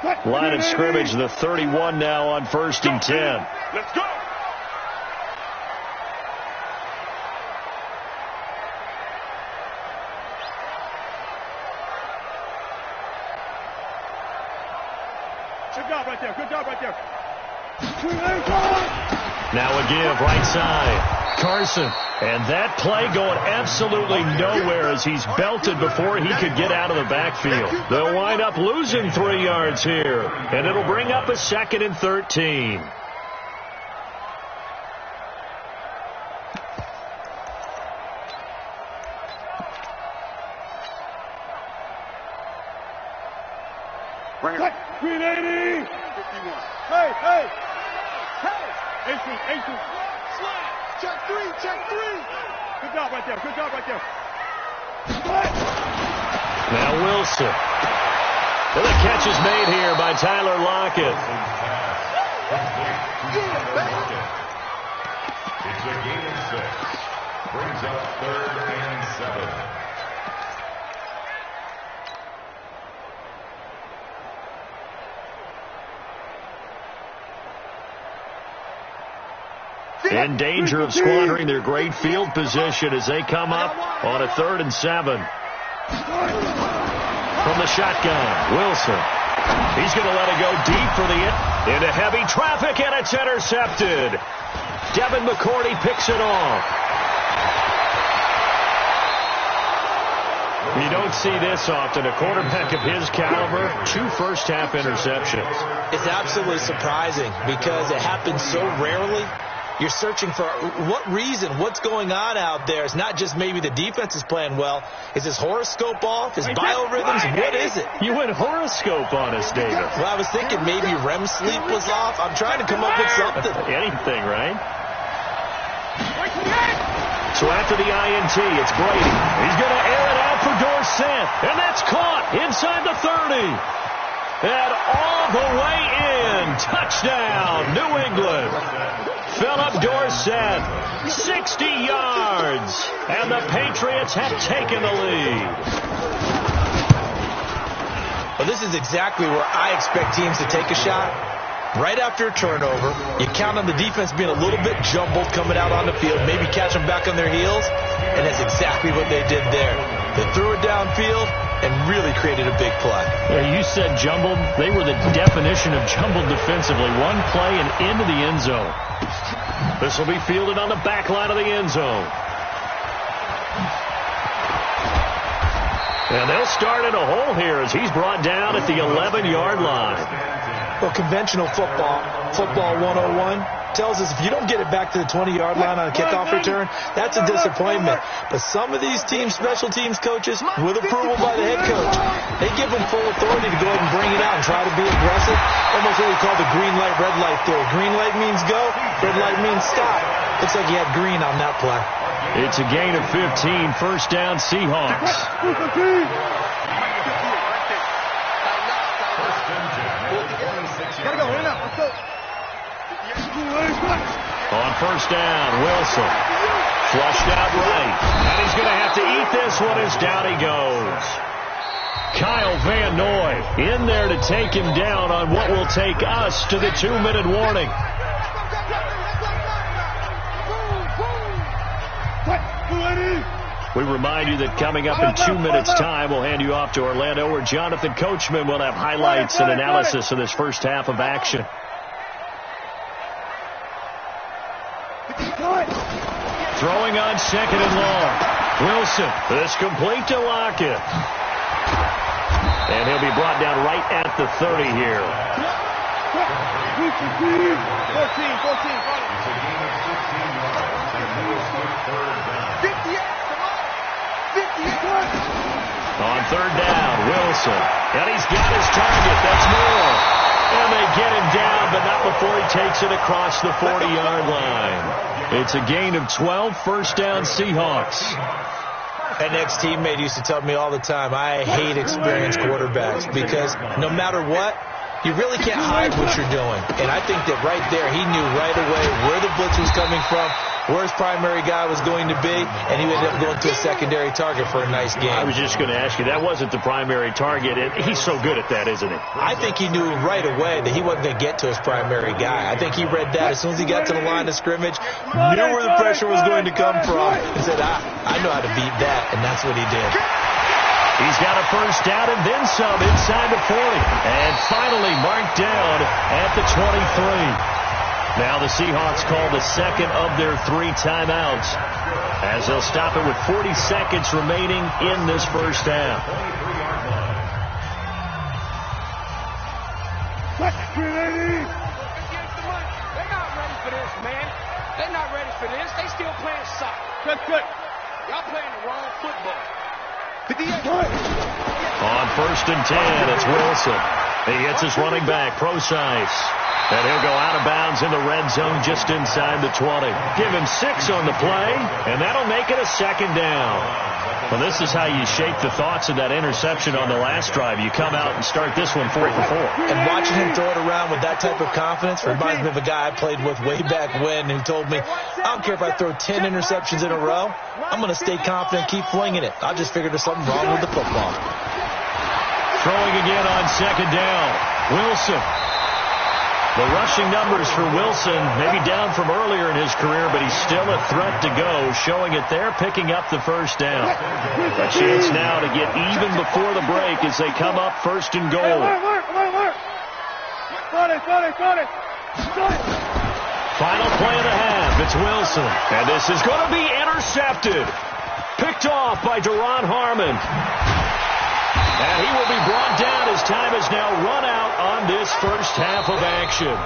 Line of scrimmage, the 31 now on 1st and 10. Let's go. Good job right there. Good job right there. Now a give, right side. Carson. And that play going absolutely nowhere as he's belted before he could get out of the backfield. They'll wind up losing 3 yards here. And it'll bring up a 2nd and 13. Bring it. 380. 51. Hey, hey. Hey. Ace. Slide. Check 3. Good job right there. Good job right there. Now Wilson. Well, the catch is made here by Tyler Lockett. It's a gain of 6. Brings up 3rd and 7. In danger of squandering their great field position as they come up on a 3rd and 7. From the shotgun, Wilson. He's going to let it go deep for the into heavy traffic, and it's intercepted. Devin McCourty picks it off. You don't see this often. A quarterback of his caliber, 2 first-half interceptions. It's absolutely surprising because it happens so rarely. You're searching for what reason, what's going on out there. It's not just maybe the defense is playing well. Is his horoscope off? His biorhythms? What is it? You went horoscope on us, David. Well, I was thinking maybe REM sleep was off. I'm trying to come up with something. Anything, right? So after the INT, it's Brady. He's going to air it out for Dorsett. And that's caught inside the 30. And all the way in. Touchdown, New England. Philip Dorsett, 60 yards. And the Patriots have taken the lead. Well, this is exactly where I expect teams to take a shot. Right after a turnover, you count on the defense being a little bit jumbled coming out on the field, maybe catch them back on their heels, and that's exactly what they did there. They threw it downfield and really created a big play. Yeah, you said jumbled. They were the definition of jumbled defensively. One play and into the end zone. This will be fielded on the back line of the end zone. And they'll start in a hole here as he's brought down at the 11-yard line. Well, conventional football 101, tells us if you don't get it back to the 20-yard line on a kickoff return, that's a disappointment. But some of these teams, special teams coaches, with approval by the head coach, they give them full authority to go ahead and bring it out and try to be aggressive. Almost what we call the green light, red light theory. Green light means go, red light means stop. Looks like you had green on that play. It's a gain of 15, first down Seahawks. On first down, Wilson. Flushed out right. And he's going to have to eat this one as down he goes. Kyle Van Noy in there to take him down on what will take us to the 2-minute warning. We remind you that coming up in 2 minutes' time, we'll hand you off to Orlando, where Jonathan Coachman will have highlights and analysis of this first half of action. Throwing on 2nd and long. Wilson, this complete to Lockett. And he'll be brought down right at the 30 here. 14. On third down, Wilson. And he's got his target. That's more. And they get him down, but not before he takes it across the 40-yard line. It's a gain of 12, first down Seahawks. An ex-teammate used to tell me all the time, I hate experienced quarterbacks because no matter what, you really can't hide what you're doing. And I think that right there, he knew right away where the blitz was coming from, where his primary guy was going to be, and he ended up going to a secondary target for a nice game. I was just going to ask you, that wasn't the primary target. He's so good at that, isn't he? I think he knew right away that he wasn't going to get to his primary guy. I think he read that as soon as he got to the line of scrimmage, knew where the pressure was going to come from, and said, I know how to beat that, and that's what he did. He's got a first down and then some inside the 40. And finally marked down at the 23. Now the Seahawks call the second of their 3 timeouts as they'll stop it with 40 seconds remaining in this first half. They're not ready for this, man. They're not ready for this. They still playing soccer. good. Y'all playing the wrong football. On first and 10, it's Wilson. He hits his running back, Procise. And he'll go out of bounds in the red zone just inside the 20. Give him 6 on the play, and that'll make it a second down. Well, this is how you shape the thoughts of that interception on the last drive. You come out and start this one 4 for 4. And watching him throw it around with that type of confidence reminds me of a guy I played with way back when who told me, I don't care if I throw 10 interceptions in a row, I'm going to stay confident, keep flinging it. I just figured there's something wrong with the football. Throwing again on second down. Wilson. The rushing numbers for Wilson maybe down from earlier in his career, but he's still a threat to go, showing it there, picking up the first down. A chance now to get even before the break as they come up first and goal. Got it. Final play of the half. It's Wilson. And this is going to be intercepted. Picked off by Deron Harmon. And he will be brought down as time is now run out on this first half of action.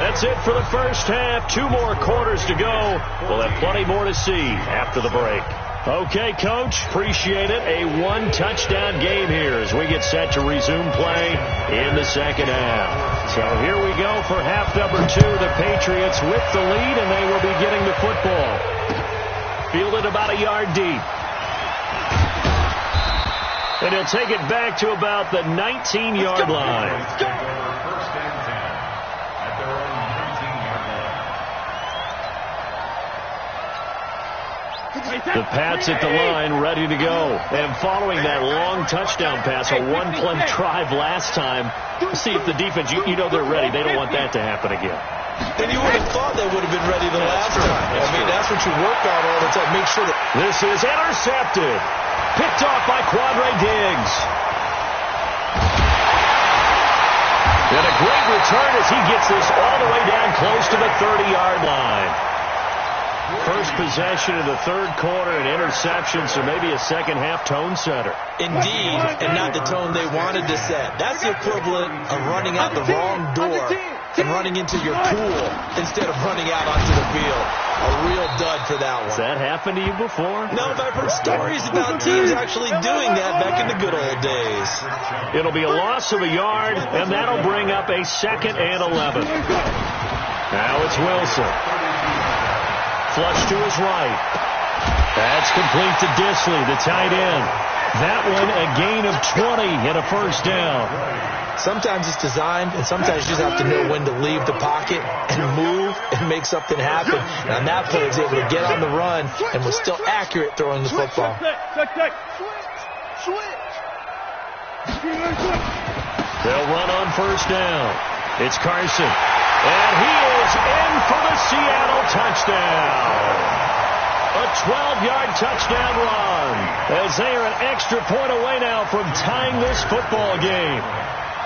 That's it for the first half. 2 more quarters to go. We'll have plenty more to see after the break. Okay, Coach, appreciate it. A 1-touchdown game here as we get set to resume play in the second half. So here we go for half number 2. The Patriots with the lead, and they will be getting the football. Fielded about a yard deep. And he'll take it back to about the 19-yard line. The Pats at the line, ready to go. And following that long touchdown pass, a 1-play drive last time, see if the defense, you know they're ready. They don't want that to happen again. And you would have thought they would have been ready the last time. I mean, that's what you work on all the time. Make sure that this is intercepted. Picked off by Quandre Diggs. And a great return as he gets this all the way down close to the 30-yard line. First possession of the third quarter, an interception, so maybe a second-half tone setter. Indeed, and not the tone they wanted to set. That's the equivalent of running out the wrong door and running into your pool instead of running out onto the field. A real dud for that one. Has that happened to you before? No, but I've heard stories about teams actually doing that back in the good old days. It'll be a loss of a yard, and that'll bring up a 2nd and 11. Now it's Wilson. Flush to his right. That's complete to Disley, the tight end. That one a gain of 20 and a first down. Sometimes it's designed, and sometimes you just have to know when to leave the pocket and move and make something happen. And on that play, he was able to get on the run and was still accurate throwing the football. They'll run on first down. It's Carson. And he is in for the Seattle touchdown. A 12-yard touchdown run as they are an extra point away now from tying this football game.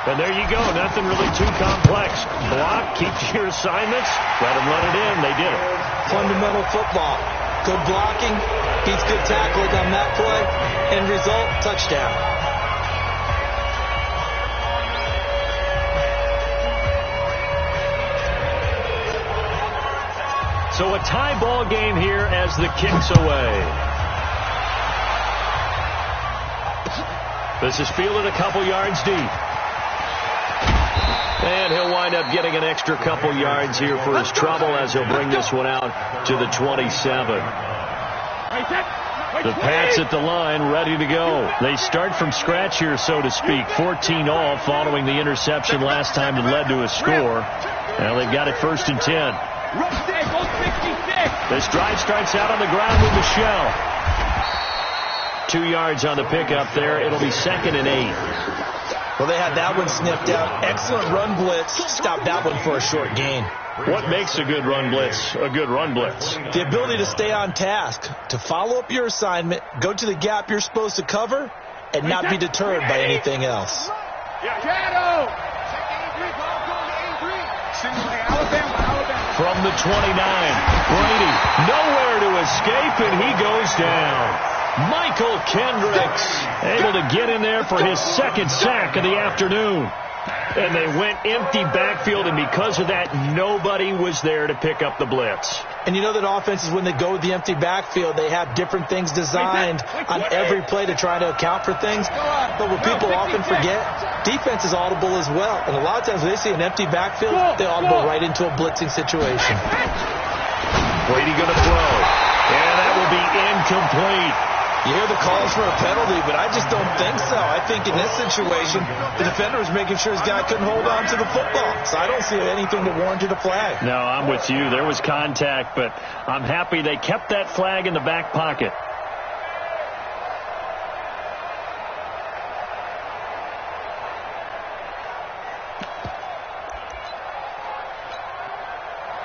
And there you go. Nothing really too complex. Block, keep to your assignments, let them run it in. They did it. Fundamental football. Good blocking, beats good tackling on that play. End result, touchdown. So a tie ball game here as the kick's away. This is fielded a couple yards deep. And he'll wind up getting an extra couple yards here for his trouble as he'll bring this one out to the 27. The Pats at the line, ready to go. They start from scratch here, so to speak. 14 all following the interception last time that led to a score. Now they've got it 1st and 10. This drive starts out on the ground with Michelle. 2 yards on the pickup there. It'll be 2nd and 8. Well, they had that one sniffed out. Excellent run blitz. Stopped that one for a short gain. What makes a good run blitz a good run blitz? The ability to stay on task, to follow up your assignment, go to the gap you're supposed to cover, and not be deterred by anything else. From the 29, Brady, nowhere to escape, and he goes down. Michael Kendricks able to get in there for his 2nd sack of the afternoon. And they went empty backfield, and because of that, nobody was there to pick up the blitz. And you know that offenses, when they go with the empty backfield, they have different things designed on every play to try to account for things. But what people often forget, defense is audible as well. And a lot of times when they see an empty backfield, they audible right into a blitzing situation. Brady going to throw. And that will be incomplete. You hear the calls for a penalty, but I just don't think so. I think in this situation, the defender was making sure his guy couldn't hold on to the football. So I don't see anything that warranted a flag. No, I'm with you. There was contact, but I'm happy they kept that flag in the back pocket.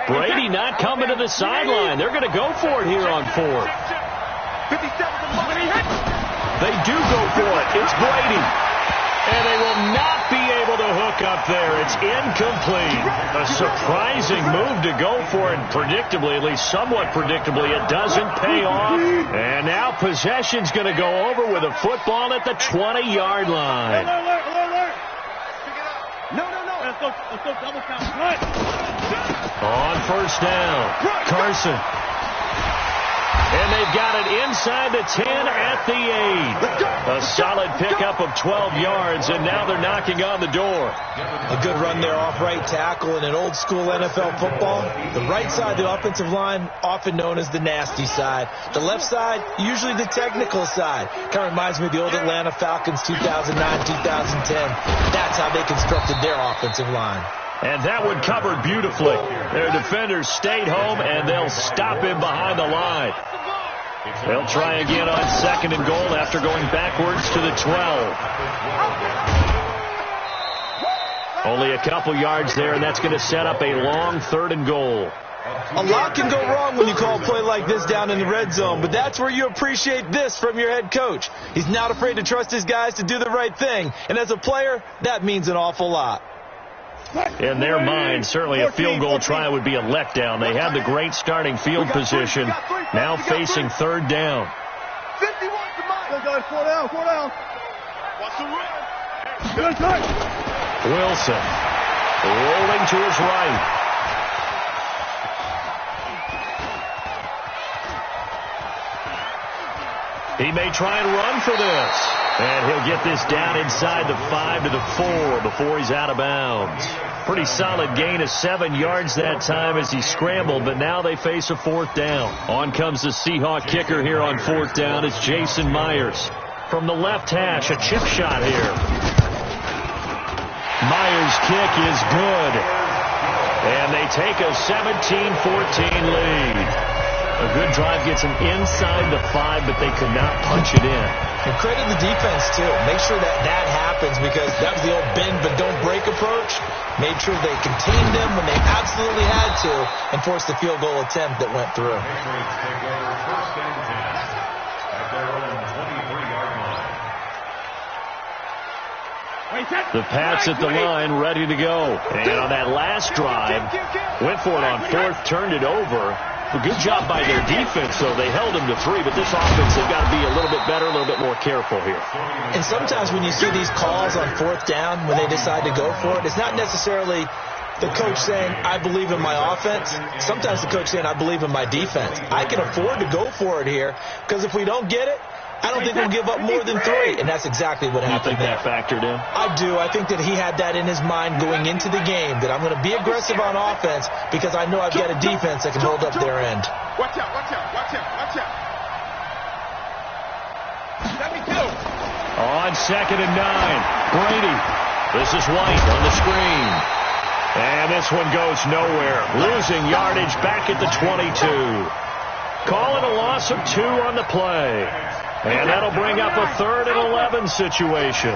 Brady not coming to the sideline. They're going to go for it here on 4th. They do go for it. It's Brady. And they will not be able to hook up there. It's incomplete. A surprising move to go for it. Predictably, at least somewhat predictably, it doesn't pay off. And now possession's going to go over with a football at the 20-yard line. No. Let's go double count. On 1st down, Carson. And they've got it inside the 10 at the 8. A solid pickup of 12 yards, and now they're knocking on the door. A good run there off right tackle in an old school NFL football. The right side of the offensive line, often known as the nasty side. The left side, usually the technical side. Kind of reminds me of the old Atlanta Falcons 2009-2010. That's how they constructed their offensive line. And that one covered beautifully. Their defenders stayed home, and they'll stop him behind the line. They'll try again on 2nd and goal after going backwards to the 12. Only a couple yards there, and that's going to set up a long 3rd and goal. A lot can go wrong when you call a play like this down in the red zone, but that's where you appreciate this from your head coach. He's not afraid to trust his guys to do the right thing, and as a player, that means an awful lot. In their mind, certainly a field goal try would be a letdown. They had the great starting field position, now facing 3rd down. 51 to mine. 4 down. What's the run? Good touch. Wilson rolling to his right. He may try and run for this. And he'll get this down inside the 5 to the 4 before he's out of bounds. Pretty solid gain of 7 yards that time as he scrambled, but now they face a 4th down. On comes the Seahawk kicker here on 4th down. It's Jason Myers. From the left hash, a chip shot here. Myers' kick is good. And they take a 17-14 lead. A good drive gets them inside the 5, but they could not punch it in. And credit the defense, too. Make sure that happens, because that was the old bend but don't break approach. Made sure they contained them when they absolutely had to and forced the field goal attempt that went through. The Pats at the line, ready to go. And on that last drive, went for it on 4th, turned it over. A good job by their defense, though. They held them to 3, but this offense, they've got to be a little bit better, a little bit more careful here. And sometimes when you see these calls on 4th down, when they decide to go for it, it's not necessarily the coach saying, I believe in my offense. Sometimes the coach saying, I believe in my defense. I can afford to go for it here, because if we don't get it, I don't think we'll give up more than 3, and that's exactly what happened. You think that factored in? I do. I think that he had that in his mind going into the game, that I'm going to be aggressive on offense because I know I've got a defense that can hold up their end. Watch out. Let me go. On 2nd and 9, Brady. This is White on the screen. And this one goes nowhere. Losing yardage back at the 22. Calling a loss of 2 on the play. And that'll bring up a 3rd and 11 situation.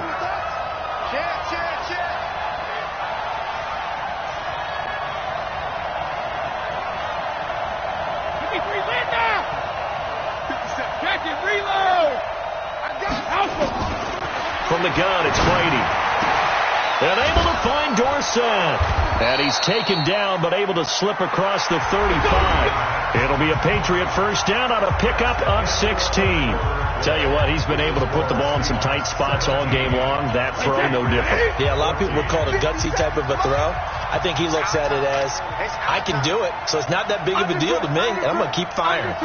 From the gun, it's Brady. And able to find Dorsett. And he's taken down, but able to slip across the 35. It'll be a Patriot first down on a pickup of 16. Tell you what, he's been able to put the ball in some tight spots all game long. That throw, no different. Yeah, a lot of people would call it a gutsy type of a throw. I think he looks at it as, I can do it, so it's not that big of a deal to me, and I'm going to keep firing.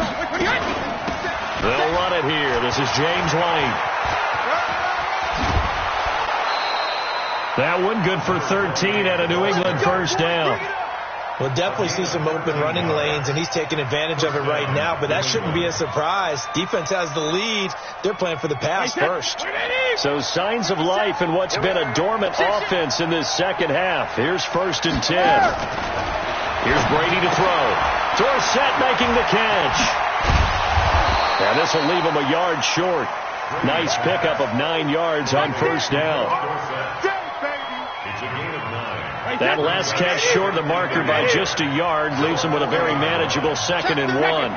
They'll run it here. This is James Lane. That one good for 13 at a New England first down. We'll definitely see some open running lanes, and he's taking advantage of it right now, but that shouldn't be a surprise. Defense has the lead. They're playing for the pass first. So signs of life in what's been a dormant offense in this second half. Here's 1st and 10. Here's Brady to throw. Dorsett making the catch. And this will leave him a yard short. Nice pickup of 9 yards on first down. That last catch short of the marker by just a yard leaves him with a very manageable 2nd and 1. On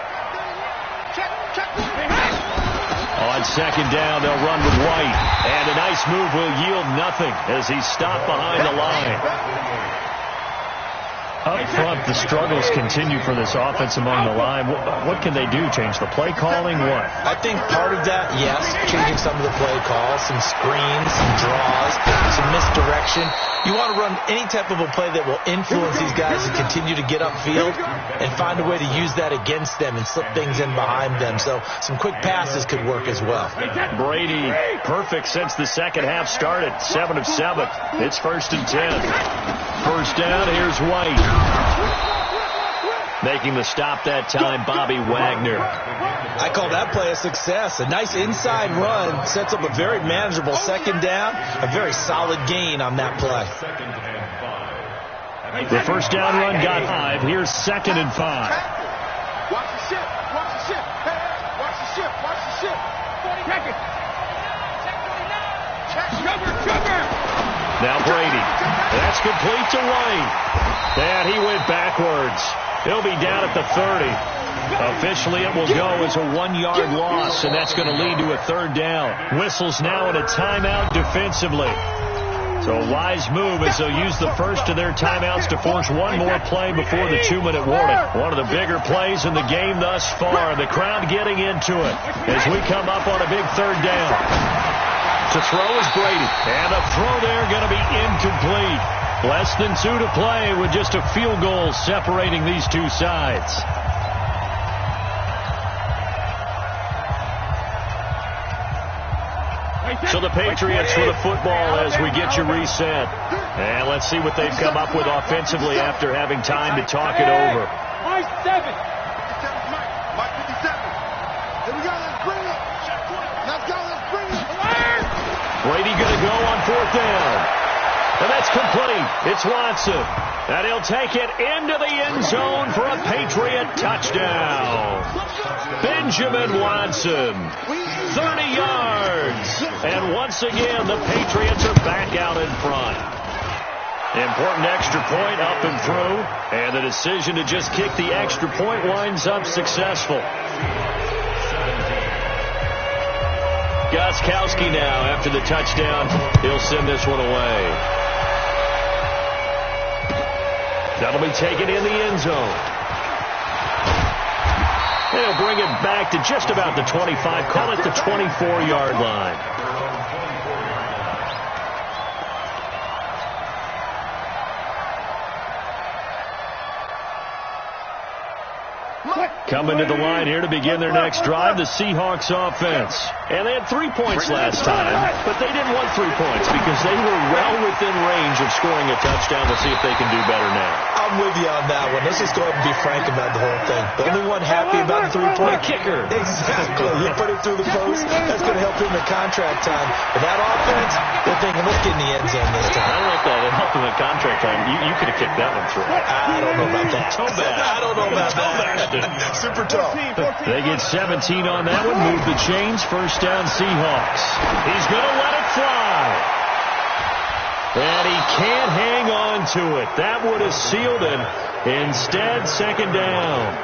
2nd down, they'll run with White. And a nice move will yield nothing as he's stopped behind the line. Up front, the struggles continue for this offense among the line. What can they do? Change the play calling? What? I think part of that, yes, changing some of the play calls, some screens, some draws, some misdirection. You want to run any type of a play that will influence these guys to continue to get upfield and find a way to use that against them and slip things in behind them. So some quick passes could work as well. Brady, perfect since the second half started. 7 of 7. It's 1st and 10. First down, here's White. Making the stop that time, Bobby Wagner. I call that play a success. A nice inside run sets up a very manageable 2nd down. A very solid gain on that play. The first down run got 5. Here's 2nd and 5. Watch the ship. Watch the ship. Hey, watch the ship. Watch the ship. 40 seconds. Cover. Now Brady. That's complete to White. And he went backwards. He'll be down at the 30. Officially, it will go as a 1-yard loss, and that's going to lead to a 3rd down. Whistles now in a timeout defensively. So a wise move as they'll use the first of their timeouts to force one more play before the 2-minute warning. One of the bigger plays in the game thus far. The crowd getting into it as we come up on a big 3rd down. To throw is Brady. And a throw there going to be incomplete. Less than 2 to play with just a field goal separating these two sides. So the Patriots with the football as we get you reset. And let's see what they've come up with offensively after having time to talk it over. Mike 7. Mike 57. Here we go. Let's bring it. Let's go. Let's bring it. Brady going to go on 4th down. And that's complete. It's Watson. And he'll take it into the end zone for a Patriot touchdown. Benjamin Watson, 30 yards. And once again, the Patriots are back out in front. Important extra point up and through. And the decision to just kick the extra point winds up successful. Gostkowski now after the touchdown. He'll send this one away. That'll be taken in the end zone. They'll bring it back to just about the 25. Call it the 24-yard line. Coming to the line here to begin their next drive, the Seahawks offense. And they had 3 points last time, but they didn't want 3 points because they were well within range of scoring a touchdown. We'll see if they can do better now. I'm with you on that one. Let's just go ahead and be frank about the whole thing. The only one happy about the 3-point kicker. Exactly. You put it through the post. That's going to help him in contract time. But that offense, they're thinking, let's get in the end zone this time. I don't know if that helped him in contract time. You could have kicked that one through. I don't know about that. So bad. I don't know about that. Super tough. They get 17 on that one. Move the chains. First down, Seahawks. He's going to let it fly. And he can't hang on to it. That would have sealed him. Instead, second down.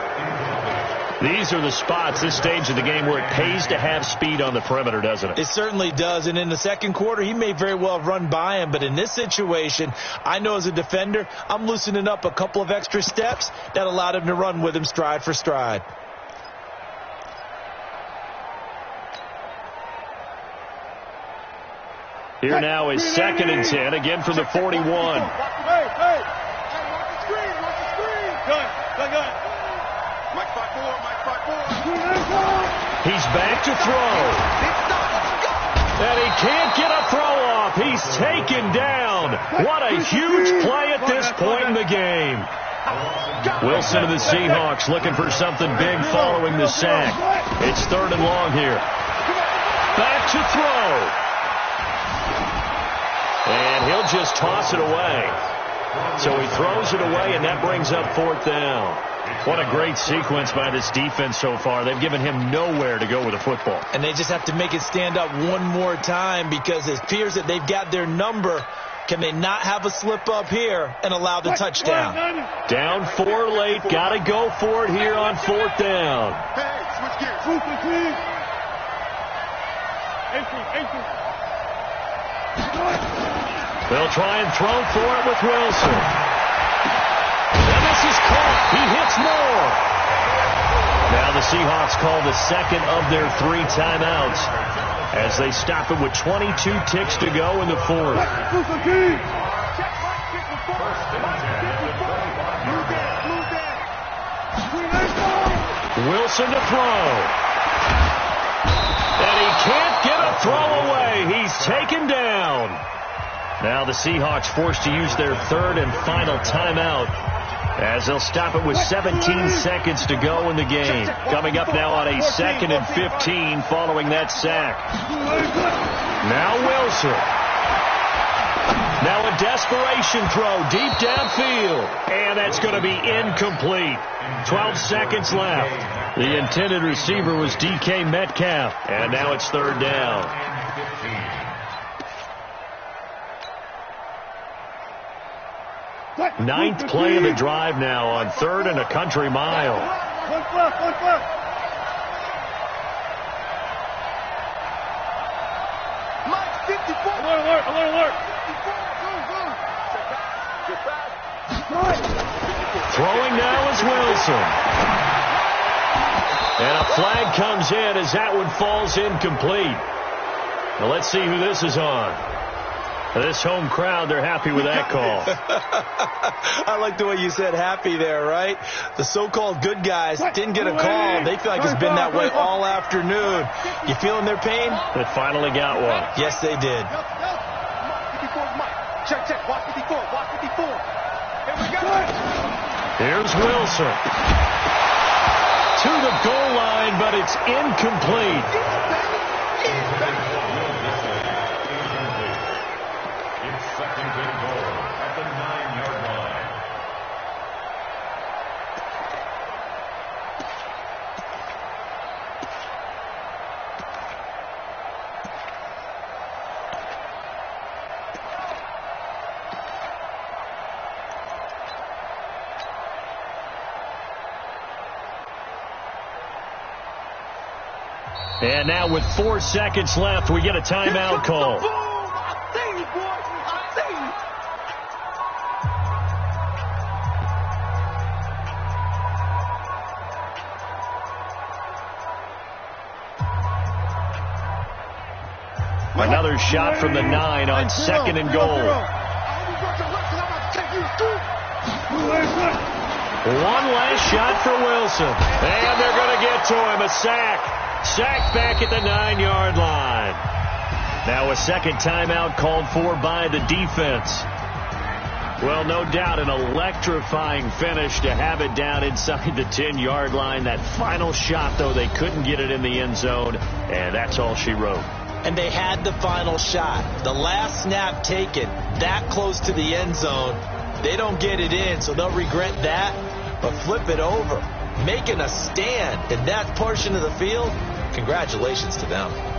These are the spots, this stage of the game, where it pays to have speed on the perimeter, doesn't it? It certainly does. And in the second quarter, he may very well have run by him. But in this situation, I know as a defender, I'm loosening up a couple of extra steps that allowed him to run with him stride for stride. Here now is 2nd and 10, again from the 41. Hey, watch the screen. Good. Mike 5-4. He's back to throw. And he can't get a throw off. He's taken down. What a huge play at this point in the game. Wilson of the Seahawks looking for something big following the sack. It's 3rd and long here. Back to throw. And he'll just toss it away. So he throws it away, and that brings up 4th down. What a great sequence by this defense so far. They've given him nowhere to go with the football. And they just have to make it stand up one more time because it appears that they've got their number. Can they not have a slip up here and allow the touchdown? Down 4 late. Got to go for it here on 4th down. They'll try and throw for it with Wilson. And this is caught. He hits more. Now the Seahawks call the second of their 3 timeouts as they stop it with 22 ticks to go in the 4th. Wilson to throw. And he can't get a throw away. He's taken down. Now the Seahawks forced to use their 3rd and final timeout as they'll stop it with 17 seconds to go in the game. Coming up now on a 2nd and 15 following that sack. Now Wilson. Now a desperation throw deep downfield. And that's going to be incomplete. 12 seconds left. The intended receiver was DK Metcalf. And now it's 3rd down. Ninth play of the drive now on 3rd and a country mile. One flat. Mike 54. Alert. Throwing now is Wilson. And a flag comes in as that one falls incomplete. Now let's see who this is on. This home crowd, they're happy with that call. I like the way you said happy there, right? The so-called good guys didn't get a call. They feel like it's been that way all afternoon. You feeling their pain? They finally got one. Yes, they did. Check. Watch 54. Here we go. Here's Wilson. To the goal line, but it's incomplete. And now with 4 seconds left, we get a timeout call. Another shot from the 9 on 2nd and goal. One last shot for Wilson. And they're going to get to him. A sack. Sacked back at the 9-yard line. Now a second timeout called for by the defense. Well, no doubt an electrifying finish to have it down inside the 10-yard line. That final shot, though, they couldn't get it in the end zone, and that's all she wrote. And they had the final shot. The last snap taken that close to the end zone. They don't get it in, so they'll regret that. But flip it over, making a stand in that portion of the field, congratulations to them.